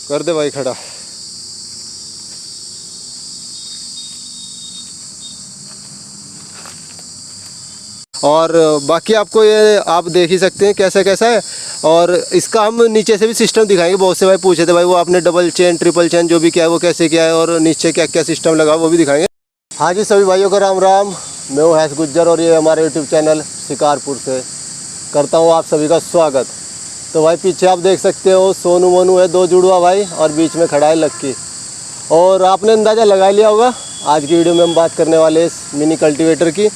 कर दे भाई खड़ा। और बाकी आपको ये आप देख ही सकते हैं कैसा कैसा है। और इसका हम नीचे से भी सिस्टम दिखाएंगे। बहुत से भाई पूछे थे भाई वो आपने डबल चेन ट्रिपल चेन जो भी किया है वो कैसे किया है और नीचे क्या क्या सिस्टम लगा वो भी दिखाएंगे। हाँ जी सभी भाइयों का राम राम। मैं हूँ हैस गुज्जर और ये हमारे यूट्यूब चैनल शिकारपुर से करता हूँ आप सभी का स्वागत। तो भाई पीछे आप देख सकते हो सोनू मोनू है, दो जुड़वा भाई, और बीच में खड़ा है लक्की। और आपने अंदाज़ा लगा लिया होगा आज की वीडियो में हम बात करने वाले इस मिनी कल्टीवेटर की।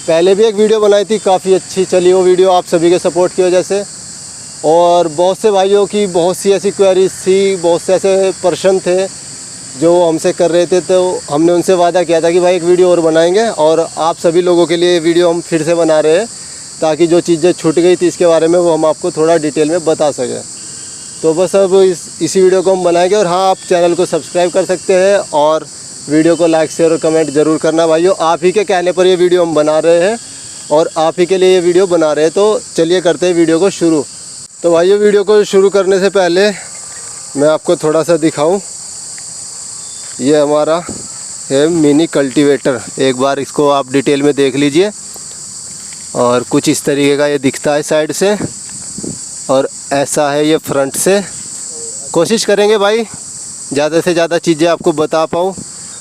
पहले भी एक वीडियो बनाई थी, काफ़ी अच्छी चली वो वीडियो आप सभी के सपोर्ट की वजह से। और बहुत से भाइयों की बहुत सी ऐसी क्वेरीज थी, बहुत से ऐसे प्रश्न थे जो हमसे कर रहे थे। तो हमने उनसे वादा किया था कि भाई एक वीडियो और बनाएंगे और आप सभी लोगों के लिए वीडियो हम फिर से बना रहे हैं ताकि जो चीज़ें छूट गई थी इसके बारे में वो हम आपको थोड़ा डिटेल में बता सकें। तो बस अब इसी वीडियो को हम बनाएंगे। और हाँ, आप चैनल को सब्सक्राइब कर सकते हैं और वीडियो को लाइक शेयर और कमेंट ज़रूर करना भाइयों। आप ही के कहने पर ये वीडियो हम बना रहे हैं और आप ही के लिए ये वीडियो बना रहे हैं। तो चलिए करते हैं वीडियो को शुरू। तो भाइयों वीडियो को शुरू करने से पहले मैं आपको थोड़ा सा दिखाऊं। ये हमारा है मिनी कल्टीवेटर। एक बार इसको आप डिटेल में देख लीजिए। और कुछ इस तरीके का ये दिखता है साइड से और ऐसा है ये फ्रंट से। कोशिश करेंगे भाई ज़्यादा से ज़्यादा चीज़ें आपको बता पाऊँ,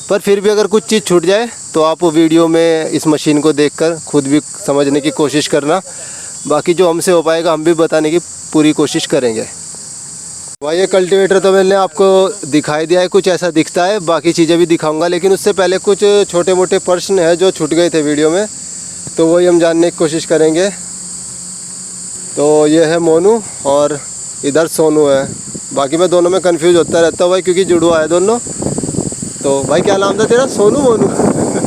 पर फिर भी अगर कुछ चीज़ छूट जाए तो आप वीडियो में इस मशीन को देखकर खुद भी समझने की कोशिश करना। बाकी जो हमसे हो पाएगा हम भी बताने की पूरी कोशिश करेंगे। भाई ये कल्टीवेटर तो मैंने आपको दिखाई दिया है, कुछ ऐसा दिखता है, बाकी चीज़ें भी दिखाऊंगा। लेकिन उससे पहले कुछ छोटे मोटे प्रश्न हैं जो छूट गए थे वीडियो में, तो वही हम जानने की कोशिश करेंगे। तो ये है मोनू और इधर सोनू है। बाकी मैं दोनों में कंफ्यूज होता रहता हूँ भाई क्योंकि जुड़वा है दोनों। तो भाई क्या नाम था तेरा? सोनू मोनू?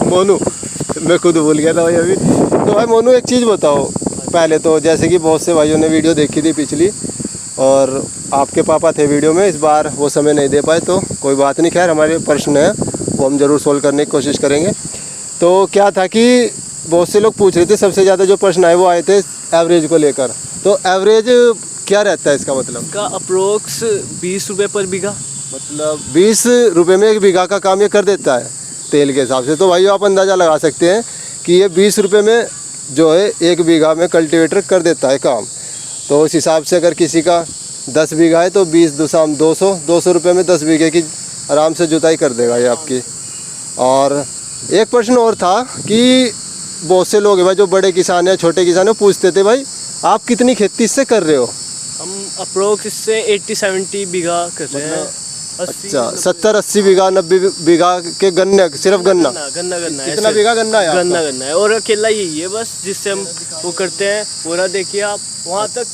मोनू, मैं खुद भूल गया था भाई अभी। तो भाई मोनू एक चीज़ बताओ पहले तो, जैसे कि बहुत से भाइयों ने वीडियो देखी थी पिछली और आपके पापा थे वीडियो में, इस बार वो समय नहीं दे पाए तो कोई बात नहीं, खैर हमारे प्रश्न है वो हम ज़रूर सोल्व करने की कोशिश करेंगे। तो क्या था कि बहुत से लोग पूछ रहे थे, सबसे ज़्यादा जो प्रश्न आए वो आए थे एवरेज को लेकर। तो एवरेज क्या रहता है इसका मतलब? का अप्रोक्स 20 रुपये पर बीघा, मतलब 20 रुपये में एक बीघा का काम ये कर देता है तेल के हिसाब से। तो भाइयों आप अंदाज़ा लगा सकते हैं कि ये 20 रुपये में जो है एक बीघा में कल्टीवेटर कर देता है काम। तो उस हिसाब से अगर किसी का 10 बीघा है तो 20 दूसरा 200 रुपये में 10 बीघे की आराम से जुताई कर देगा ये आपकी। और एक प्रश्न और था कि बहुत से लोग हैं भाई जो बड़े किसान हैं छोटे किसान हैं, पूछते थे भाई आप कितनी खेती इससे कर रहे हो? हम अप्रोक्स इससे 80-70 बीघा कर रहे हैं। अच्छा 70-80 बीघा 90 बीघा के गन्ने, सिर्फ गन्ना गन्ना कितना बीघा गन्ना है? गन्ना है और अकेला यही है बस जिससे हम वो करते हैं। पूरा देखिए आप वहाँ तक,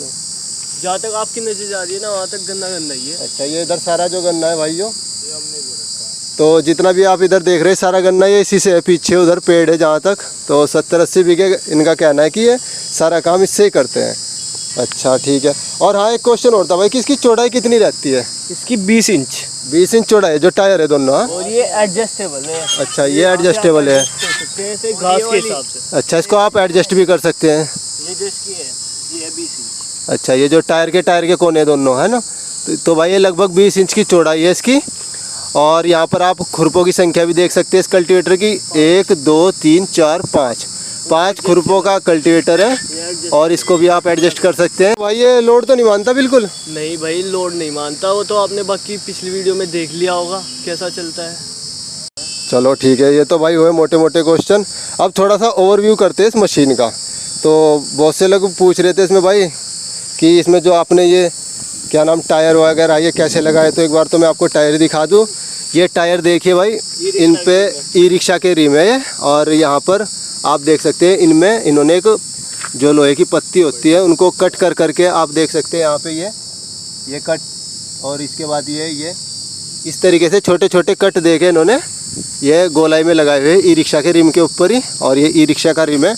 जहाँ तक आपकी नजर जा रही है ना वहाँ तक गन्ना ही है। अच्छा ये इधर सारा जो गन्ना है भाइयों, तो जितना भी आप इधर देख रहे हैं सारा गन्ना ये इसी से है। पीछे उधर पेड़ है जहाँ तक, तो 70-80 बीघे इनका कहना है कि ये सारा काम इससे ही करते हैं। अच्छा ठीक है। और हाँ एक क्वेश्चन और था भाई कि इसकी चौड़ाई कितनी रहती है? इसकी 20 इंच 20 इंच चौड़ाई है जो टायर है दोनों। हाँ और ये एडजस्टेबल है। अच्छा ये एडजस्टेबल है। घास के हिसाब से। अच्छा इसको आप एडजस्ट भी कर सकते हैं। ये जिसकी है ये है 20 इंच। अच्छा ये जो टायर के कोने दोनों है ना, तो भाई ये लगभग 20 इंच की चौड़ाई है इसकी। और यहाँ पर आप खुरपों की संख्या भी देख सकते हैं इस कल्टीवेटर की, 1 2 3 4 5 खुरपों का कल्टीवेटर है। और इसको भी आप एडजस्ट कर सकते हैं। भाई ये लोड तो नहीं मानता बिल्कुल? नहीं भाई लोड नहीं मानता, वो तो आपने बाकी पिछली वीडियो में देख लिया होगा कैसा चलता है। चलो ठीक है, ये तो भाई हुए मोटे मोटे क्वेश्चन। अब थोड़ा सा ओवरव्यू करते हैं इस मशीन का। तो बहुत से लोग पूछ रहे थे इसमें भाई कि इसमें जो आपने ये क्या नाम टायर वगैरह ये कैसे लगाए, तो एक बार तो मैं आपको टायर दिखा दूँ। ये टायर देखिए भाई, इन पे ई रिक्शा के रिम है। और यहाँ पर आप देख सकते हैं इनमें इन्होंने एक जो लोहे की पत्ती होती है उनको कट कर करके आप देख सकते हैं यहाँ पे ये कट, और इसके बाद ये इस तरीके से छोटे छोटे कट देके इन्होंने ये गोलाई में लगाए हुए ई रिक्शा के रिम के ऊपर ही। और ये ई रिक्शा का रिम है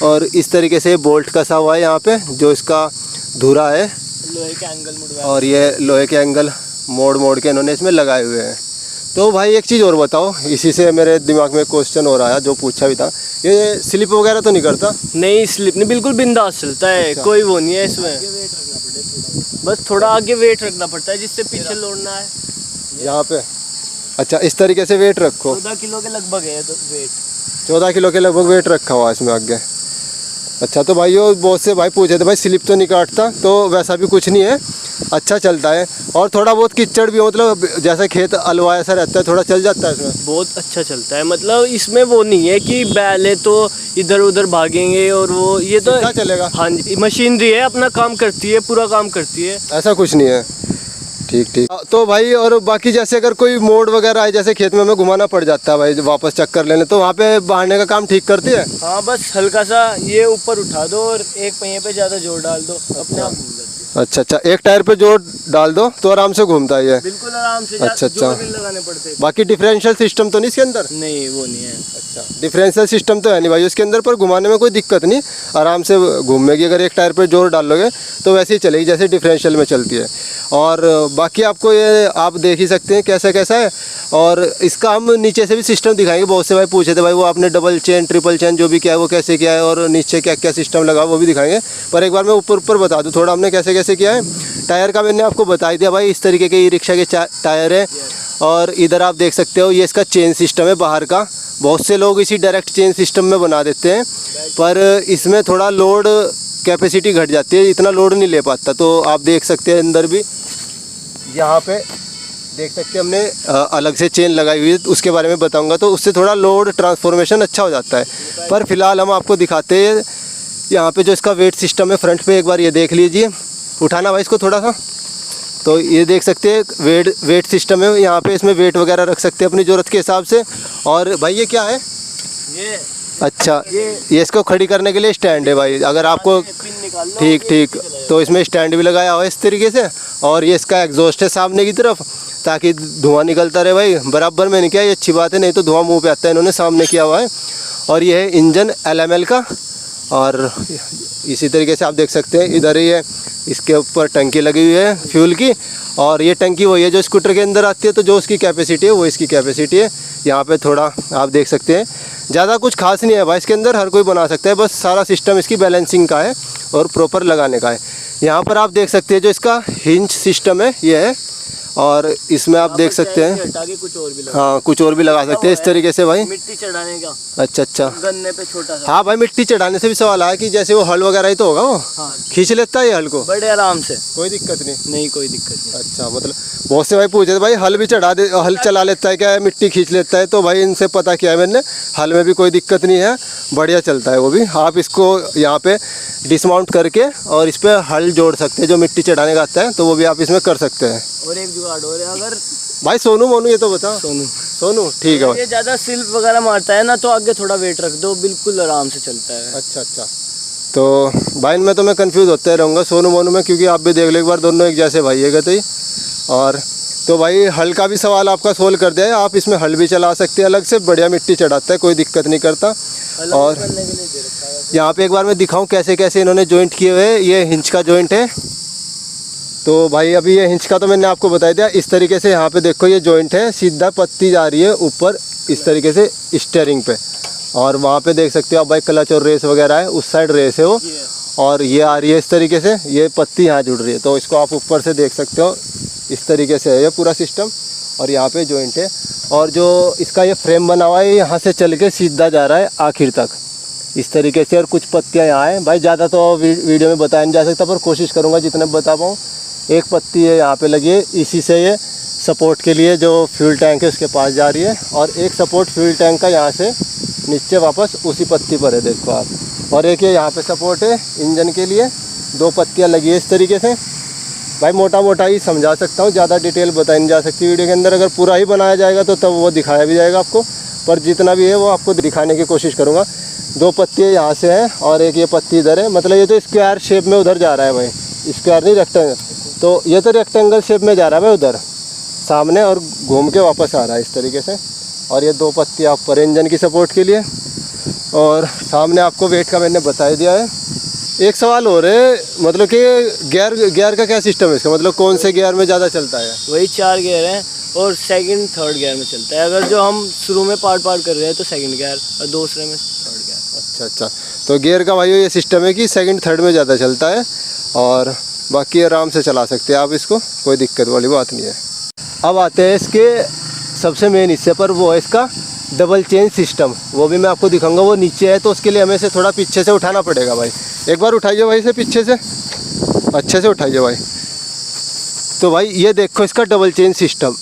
और इस तरीके से बोल्ट कसा हुआ है यहाँ पे जो इसका धुरा है, लोहे के एंगल और ये लोहे के एंगल मोड़ के इन्होंने इसमें लगाए हुए हैं। तो भाई एक चीज़ और बताओ, इसी से मेरे दिमाग में क्वेश्चन हो रहा है जो पूछा भी था, ये स्लिप वगैरह तो नहीं करता? नहीं स्लिप नहीं, बिल्कुल बिंदास चलता है। कोई वो नहीं है इसमें। बस थोड़ा आगे वेट रखना पड़ता है जिससे पीछे लौटना है। यहाँ पे अच्छा इस तरीके से वेट रखो। 14 किलो के लगभग है तो वेट। 14 किलो के लगभग वेट रखा हुआ है इसमें आगे। अच्छा तो भाई वो बहुत से भाई पूछे थे भाई स्लिप तो नहीं काटता, तो वैसा भी कुछ नहीं है, अच्छा चलता है। और थोड़ा बहुत कीचड़ भी हो, मतलब जैसे खेत अलवा ऐसा रहता है, थोड़ा चल जाता है इसमें। बहुत अच्छा चलता है, मतलब इसमें वो नहीं है कि बैल है तो इधर उधर भागेंगे और वो, ये तो सीधा चलेगा। हाँ जी, मशीनरी है, अपना काम करती है, पूरा काम करती है। ऐसा कुछ नहीं है। ठीक ठीक। तो भाई और बाकी जैसे अगर कोई मोड़ वगैरह आए, जैसे खेत में हमें घुमाना पड़ जाता है भाई वापस चक्कर लेने, तो वहाँ पे बहाने का काम ठीक करती है। हाँ बस हल्का सा ये ऊपर उठा दो और एक पहिए पे ज़्यादा जोर डाल दो, अपने आप घूम जाती है। अच्छा अच्छा, एक टायर पे जोर डाल दो तो आराम से घूमता है ये। बिल्कुल आराम से। अच्छा, जोर नहीं लगाने पड़ते। बाकी डिफरेंशियल सिस्टम तो नहीं इसके अंदर? नहीं वो नहीं है। अच्छा, डिफरेंशियल सिस्टम तो है नहीं भाई उसके अंदर, पर घुमाने में कोई दिक्कत नहीं, आराम से घूमेगी। अगर एक टायर पे जोर डाल लोगे तो वैसे ही चलेगी जैसे डिफरेंशियल में चलती है। और बाकी आपको ये आप देख ही सकते हैं कैसा कैसा है। और इसका हम नीचे से भी सिस्टम दिखाएंगे। बहुत से भाई पूछे थे भाई वो आपने डबल चेन ट्रिपल चेन जो भी किया है वो कैसे किया है, और नीचे क्या क्या सिस्टम लगा वो भी दिखाएंगे। पर एक बार मैं ऊपर ऊपर बता दूँ थोड़ा हमने कैसे कैसे किया है। टायर का मैंने आपको बता दिया भाई, इस तरीके के ई रिक्शा के टायर है। और इधर आप देख सकते हो ये इसका चेन सिस्टम है बाहर का। बहुत से लोग इसी डायरेक्ट चेन सिस्टम में बना देते हैं, पर इसमें थोड़ा लोड कैपेसिटी घट जाती है, इतना लोड नहीं ले पाता। तो आप देख सकते हैं अंदर भी यहाँ पे देख सकते हैं हमने अलग से चेन लगाई हुई है, उसके बारे में बताऊंगा। तो उससे थोड़ा लोड ट्रांसफॉर्मेशन अच्छा हो जाता है। पर फिलहाल हम आपको दिखाते हैं यहाँ पे जो इसका वेट सिस्टम है फ्रंट पे, एक बार ये देख लीजिए। उठाना भाई इसको थोड़ा सा। तो ये देख सकते हैं वेट सिस्टम है यहाँ पे, इसमें वेट वगैरह रख सकते हैं अपनी ज़रूरत के हिसाब से। और भाई ये क्या है? ये अच्छा ये इसको खड़ी करने के लिए स्टैंड है भाई, अगर आपको पिन निकाल लो। ठीक ठीक, तो इसमें स्टैंड भी लगाया हुआ है इस तरीके से। और ये इसका एग्जॉस्ट है सामने की तरफ, ताकि धुआं निकलता रहे भाई। बराबर में नहीं किया, ये अच्छी बात है, नहीं तो धुआं मुंह पे आता है, इन्होंने सामने किया हुआ है। और ये है इंजन LML का। और इसी तरीके से आप देख सकते हैं इधर ही है, इसके ऊपर टंकी लगी हुई है फ्यूल की। और ये टंकी वही है जो स्कूटर के अंदर आती है, तो जो उसकी कैपेसिटी है वो इसकी कैपेसिटी है। यहाँ पे थोड़ा आप देख सकते हैं, ज़्यादा कुछ खास नहीं है भाई इसके अंदर, हर कोई बना सकता है। बस सारा सिस्टम इसकी बैलेंसिंग का है और प्रॉपर लगाने का है। यहाँ पर आप देख सकते हैं जो इसका हिंज सिस्टम है ये है। और इसमें आप देख सकते हैं कुछ और भी लगा। हाँ कुछ और भी लगा सकते हैं इस तरीके से भाई। मिट्टी चढ़ाने का। अच्छा अच्छा, गन्ने पे छोटा सा। हाँ भाई मिट्टी चढ़ाने से भी सवाल आया कि जैसे वो हल वगैरह ही तो होगा, वो हाँ खींच लेता है ये हल को बड़े आराम से, कोई दिक्कत नहीं। नहीं कोई दिक्कत नहीं। अच्छा, मतलब बहुत से भाई पूछे थे भाई हल भी चढ़ा दे, हल चला लेता है क्या, मिट्टी खींच लेता है? तो भाई इनसे पता किया है मैंने, हल में भी कोई दिक्कत नहीं है, बढ़िया चलता है वो भी। आप इसको यहाँ पे डिसमाउंट करके और इस पर हल जोड़ सकते हैं, जो मिट्टी चढ़ाने का आता है, तो वो भी आप इसमें कर सकते हैं। और एक जुगाड़ और है, अगर भाई सोनू मोनू ये तो बता। सोनू ठीक है भाई। ये ज़्यादा सिल्प वगैरह मारता है ना, तो आगे थोड़ा वेट रख दो, बिल्कुल आराम से चलता है। अच्छा अच्छा, तो भाई इनमें तो मैं कंफ्यूज होते रहूँगा सोनू मोनू में, क्योंकि आप भी देख लो एक बार, दोनों एक जैसे भाई है गए। और तो भाई हल का भी सवाल आपका सोल्व कर दिया है, आप इसमें हल भी चला सकते हैं अलग से, बढ़िया मिट्टी चढ़ाता है, कोई दिक्कत नहीं करता। और यहाँ पे एक बार मैं दिखाऊं कैसे कैसे इन्होंने जॉइंट किए हुए हैं। ये हिंच का जॉइंट है। तो भाई अभी ये हिंच का तो मैंने आपको बता दिया। इस तरीके से यहाँ पे देखो ये जॉइंट है, सीधा पत्ती जा रही है ऊपर इस तरीके से स्टीयरिंग पे। और वहाँ पे देख सकते हो आप भाई क्लच और रेस वगैरह है, उस साइड रेस है वो। और ये आ रही है इस तरीके से, ये पत्ती यहाँ जुड़ रही है, तो इसको आप ऊपर से देख सकते हो इस तरीके से है ये पूरा सिस्टम। और यहाँ पे जॉइंट है, और जो इसका ये फ्रेम बना हुआ है यहाँ से चल के सीधा जा रहा है आखिर तक इस तरीके से। और कुछ पत्तियाँ यहाँ हैं भाई, ज़्यादा तो वीडियो में बताया नहीं जा सकता, पर कोशिश करूँगा जितना बता पाऊँ। एक पत्ती है यहाँ पे लगी है, इसी से ये सपोर्ट के लिए जो फ्यूल टैंक है उसके पास जा रही है। और एक सपोर्ट फ्यूल टैंक का यहाँ से नीचे वापस उसी पत्ती पर है, देखो आप। और एक ये यहाँ पे सपोर्ट है इंजन के लिए, 2 पत्तियाँ लगी है इस तरीके से। भाई मोटा मोटा ही समझा सकता हूँ, ज़्यादा डिटेल बताई नहीं जा सकती वीडियो के अंदर। अगर पूरा ही बनाया जाएगा तो तब वो दिखाया भी जाएगा आपको, पर जितना भी है वो आपको दिखाने की कोशिश करूँगा। 2 पत्तियाँ यहाँ से हैं और एक ये पत्ती इधर है, मतलब ये तो स्क्वायर शेप में उधर जा रहा है भाई, स्क्वायर नहीं रेक्टेंगल। तो ये तो रेक्टेंगल शेप में जा रहा है भाई उधर सामने, और घूम के वापस आ रहा है इस तरीके से। और ये 2 पत्तियाँ ऊपर इंजन की सपोर्ट के लिए। और सामने आपको वेट का मैंने बता दिया है। एक सवाल हो रहा है, मतलब कि गियर का क्या सिस्टम है इसका, मतलब कौन से गियर में ज़्यादा चलता है? वही 4 गियर हैं और सेकंड थर्ड गियर में चलता है। अगर जो हम शुरू में पार्ट कर रहे हैं तो सेकंड गियर, और दूसरे में थर्ड गियर। अच्छा अच्छा, तो गियर का भाई ये सिस्टम है कि सेकंड थर्ड में ज़्यादा चलता है। और बाकी आराम से चला सकते हैं आप इसको, कोई दिक्कत वाली बात नहीं है। अब आते हैं इसके सबसे मेन हिस्से पर, वो है इसका डबल चेन सिस्टम। वो भी मैं आपको दिखाऊंगा, वो नीचे है तो उसके लिए हमें इसे थोड़ा पीछे से उठाना पड़ेगा भाई। एक बार उठाइए भाई इसे पीछे से, अच्छे से उठाइए भाई। तो भाई ये देखो इसका डबल चेन सिस्टम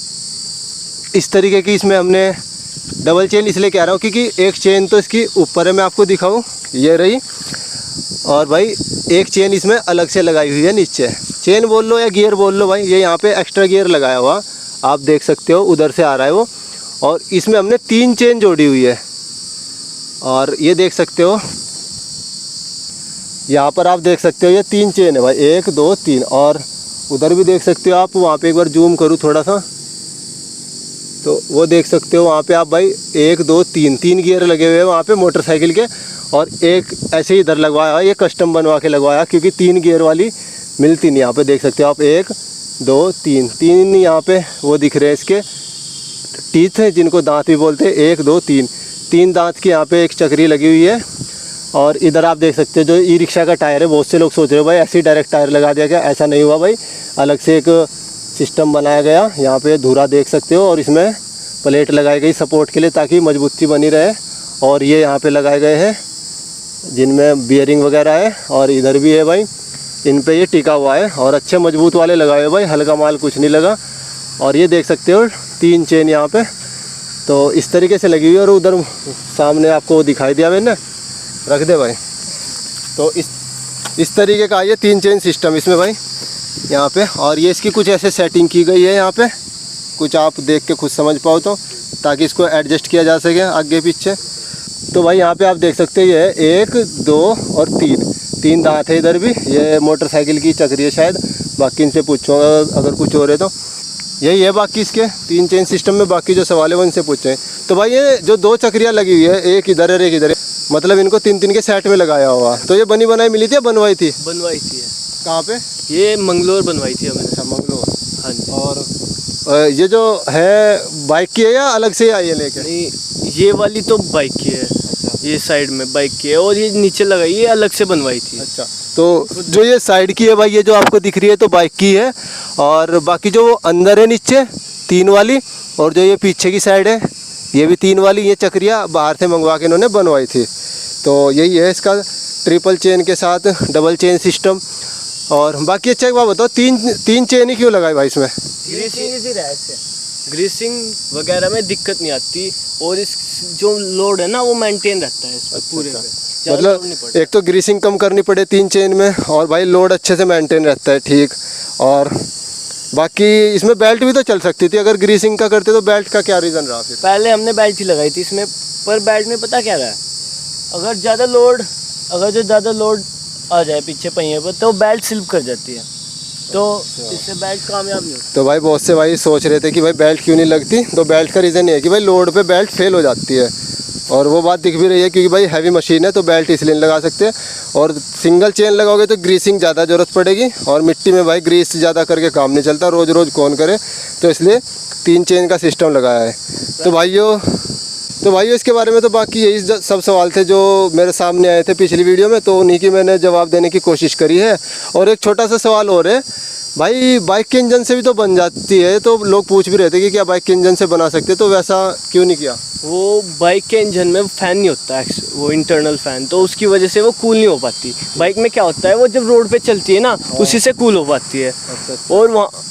इस तरीके की, इसमें हमने डबल चेन इसलिए कह रहा हूँ क्योंकि एक चेन तो इसकी ऊपर है, मैं आपको दिखाऊँ, ये रही, और भाई एक चेन इसमें अलग से लगाई हुई है नीचे। चेन बोल लो या गियर बोल लो भाई, ये यहाँ पे एक्स्ट्रा गियर लगाया हुआ आप देख सकते हो, उधर से आ रहा है वो। और इसमें हमने 3 चेन जोड़ी हुई है, और ये देख सकते हो यहाँ पर, आप देख सकते हो ये 3 चेन है भाई, 1 2 3। और उधर भी देख सकते हो आप, वहाँ पे एक बार जूम करूँ थोड़ा सा, तो वो देख सकते हो वहाँ पे आप भाई 1 2 3 गियर लगे हुए हैं वहाँ पे मोटरसाइकिल के। और एक ऐसे ही इधर लगवाया है, ये कस्टम बनवा के लगवाया क्योंकि 3 गियर वाली मिलती नहीं। यहाँ पे देख सकते हो आप 1 2 3 यहाँ पे वो दिख रहे हैं इसके टीथ हैं, जिनको दांत भी बोलते हैं। 1 2 3 दांत की यहाँ पे एक चक्री लगी हुई है। और इधर आप देख सकते हो जो ई रिक्शा का टायर है, बहुत से लोग सोच रहे हो भाई ऐसे ही डायरेक्ट टायर लगा दिया क्या, ऐसा नहीं हुआ भाई, अलग से एक सिस्टम बनाया गया। यहाँ पे धुरा देख सकते हो, और इसमें प्लेट लगाई गई सपोर्ट के लिए ताकि मजबूती बनी रहे। और ये यहाँ पे लगाए गए हैं जिनमें बियरिंग वगैरह है, और इधर भी है भाई, इन पे ये टिका हुआ है, और अच्छे मजबूत वाले लगाए हुए भाई, हल्का माल कुछ नहीं लगा। और ये देख सकते हो 3 चेन यहाँ पे, तो इस तरीके से लगी हुई है। और उधर सामने आपको दिखाई दिया मैंने, रख दे भाई। तो इस तरीके का ये 3 चेन सिस्टम इसमें भाई यहाँ पे। और ये इसकी कुछ ऐसे सेटिंग की गई है यहाँ पे, कुछ आप देख के खुद समझ पाओ तो, ताकि इसको एडजस्ट किया जा सके आगे पीछे। तो भाई यहाँ पे आप देख सकते हैं ये 1 2 और 3 दांत है इधर भी। ये मोटरसाइकिल की चक्री है शायद, बाकी इनसे पूछो अगर कुछ हो रहे तो। यही है बाकी इसके 3 चेन सिस्टम में, बाकी जो सवाल है वो इनसे पूछें। तो भाई ये जो 2 चक्रियाँ लगी हुई है, एक इधर है एक इधर है, मतलब इनको 3 के सेट में लगाया हुआ। तो ये बनी बनाई मिली थी या बनवाई थी? बनवाई थी। कहाँ पे? ये मंगलोर बनवाई थी हमने। अच्छा मंगलोर। हाँ जी। और ये जो है बाइक की है या अलग से आई है लेके? नहीं, ये वाली तो बाइक की है। अच्छा। ये साइड में बाइक की है, और ये नीचे लगाई है, अलग से बनवाई थी। अच्छा, तो जो ये साइड की है भाई, ये जो आपको दिख रही है तो बाइक की है। और बाकी जो वो अंदर है नीचे 3 वाली, और जो ये पीछे की साइड है ये भी 3 वाली, ये चक्रियाँ बाहर से मंगवा के इन्होंने बनवाई थी। तो यही है इसका ट्रिपल चेन के साथ डबल चेन सिस्टम। और बाकी अच्छा एक बात बताओ, 3 चेन ही क्यों लगाई भाई इसमें? ग्रीसिंग वगैरह में दिक्कत नहीं आती, और इस जो लोड है ना वो मेंटेन रहता है इस पर पूरे पे। मतलब एक तो ग्रीसिंग कम करनी पड़े 3 चेन में, और भाई लोड अच्छे से मेंटेन रहता है, ठीक। और बाकी इसमें बेल्ट भी तो चल सकती थी, अगर ग्रीसिंग का करते तो बेल्ट का क्या रीज़न रहा फिर? पहले हमने बेल्ट ही लगाई थी इसमें, पर बेल्ट में पता क्या रहा, अगर ज़्यादा लोड आ जाए पीछे पहिए पर तो बेल्ट स्लिप कर जाती है, तो इससे बेल्ट कामयाब नहीं होती। तो भाई बहुत से भाई सोच रहे थे कि भाई बेल्ट क्यों नहीं लगती, तो बेल्ट का रीज़न ये है कि भाई लोड पे बेल्ट फेल हो जाती है। और वो बात दिख भी रही है क्योंकि भाई हैवी मशीन है, तो बेल्ट इसलिए नहीं लगा सकते। और सिंगल चेन लगाओगे तो ग्रीसिंग ज़्यादा ज़रूरत पड़ेगी, और मिट्टी में भाई ग्रीस ज़्यादा करके काम नहीं चलता, रोज़ रोज़ कौन करे, तो इसलिए 3 चेन का सिस्टम लगाया है। तो भाइयों इसके बारे में तो बाकी यही सब सवाल थे जो मेरे सामने आए थे पिछली वीडियो में, तो उन्हीं की मैंने जवाब देने की कोशिश करी है। और एक छोटा सा सवाल और है भाई, बाइक के इंजन से भी तो बन जाती है, तो लोग पूछ भी रहे थे कि क्या बाइक के इंजन से बना सकते हैं, तो वैसा क्यों नहीं किया? वो बाइक के इंजन में फैन नहीं होता है, वो इंटरनल फैन, तो उसकी वजह से वो कूल नहीं हो पाती। बाइक में क्या होता है, वो जब रोड पे चलती है ना उसी से कूल हो पाती है।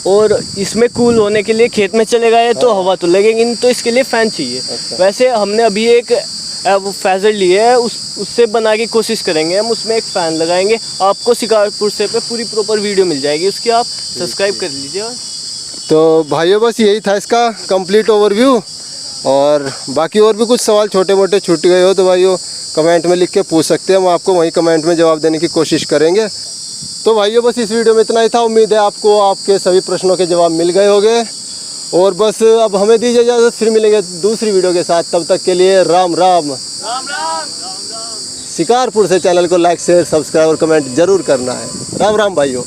और इसमें कूल होने के लिए खेत में चले गए तो हवा तो लगेगी नहीं, तो इसके लिए फ़ैन चाहिए। वैसे हमने अभी एक फैज़र लिए है, उससे बना के कोशिश करेंगे हम, उसमें एक फ़ैन लगाएंगे। आपको शिकारपुर से पे पूरी प्रॉपर वीडियो मिल जाएगी उसकी, आप सब्सक्राइब कर लीजिए। तो भाइयों बस यही था इसका कंप्लीट ओवरव्यू। और बाकी और भी कुछ सवाल छोटे मोटे छूट गए हो तो भाइयों कमेंट में लिख के पूछ सकते हैं, हम आपको वहीं कमेंट में जवाब देने की कोशिश करेंगे। तो भाइयों बस इस वीडियो में इतना ही था, उम्मीद है आपको आपके सभी प्रश्नों के जवाब मिल गए होंगे। और बस अब हमें दीजिए इजाज़त, फिर मिलेंगे दूसरी वीडियो के साथ, तब तक के लिए राम राम। राम राम। शिकारपुर से चैनल को लाइक शेयर सब्सक्राइब और कमेंट जरूर करना है। राम राम भाइयों।